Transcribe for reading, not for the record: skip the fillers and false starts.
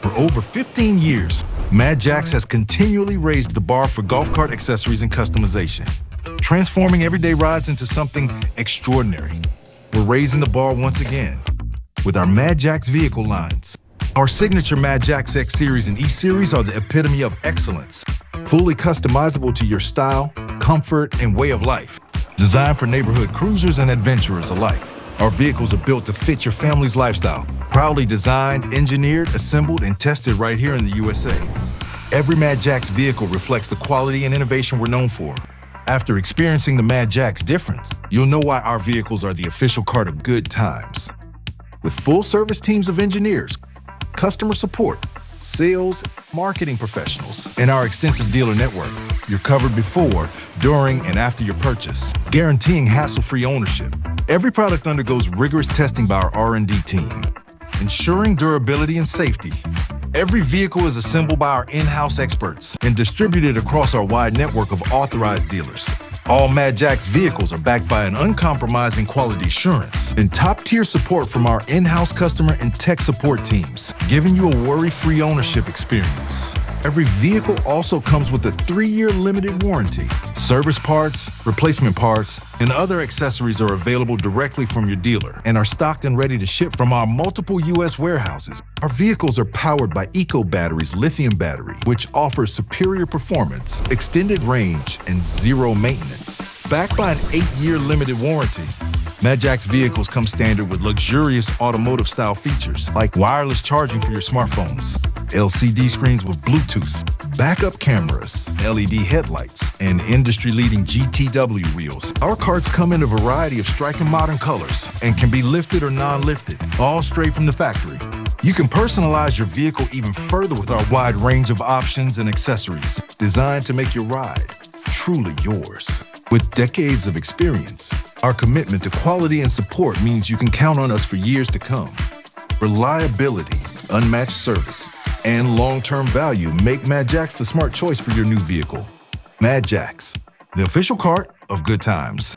For over 15 years, MadJax has continually raised the bar for golf cart accessories and customization, transforming everyday rides into something extraordinary. We're raising the bar once again with our MadJax vehicle lines. Our signature MadJax X Series and E Series are the epitome of excellence, fully customizable to your style, comfort, and way of life. Designed for neighborhood cruisers and adventurers alike, our vehicles are built to fit your family's lifestyle. Proudly designed, engineered, assembled, and tested right here in the USA. Every MadJax vehicle reflects the quality and innovation we're known for. After experiencing the MadJax Difference, you'll know why our vehicles are the official cart of good times. With full-service teams of engineers, customer support, sales, marketing professionals, and our extensive dealer network, you're covered before, during, and after your purchase, guaranteeing hassle-free ownership. Every product undergoes rigorous testing by our R&D team, ensuring durability and safety. Every vehicle is assembled by our in-house experts and distributed across our wide network of authorized dealers. All MadJax vehicles are backed by an uncompromising quality assurance and top-tier support from our in-house customer and tech support teams, giving you a worry-free ownership experience. Every vehicle also comes with a 3-year limited warranty. Service parts, replacement parts, and other accessories are available directly from your dealer and are stocked and ready to ship from our multiple U.S. warehouses. Our vehicles are powered by Eco Batteries lithium battery, which offers superior performance, extended range, and zero maintenance. Backed by an 8-year limited warranty, MadJax vehicles come standard with luxurious automotive-style features like wireless charging for your smartphones, LCD screens with Bluetooth, backup cameras, LED headlights, and industry-leading GTW wheels. Our carts come in a variety of striking modern colors and can be lifted or non-lifted, all straight from the factory. You can personalize your vehicle even further with our wide range of options and accessories designed to make your ride truly yours. With decades of experience, our commitment to quality and support means you can count on us for years to come. Reliability, unmatched service, and long-term value make MadJax the smart choice for your new vehicle. MadJax, the official cart of good times.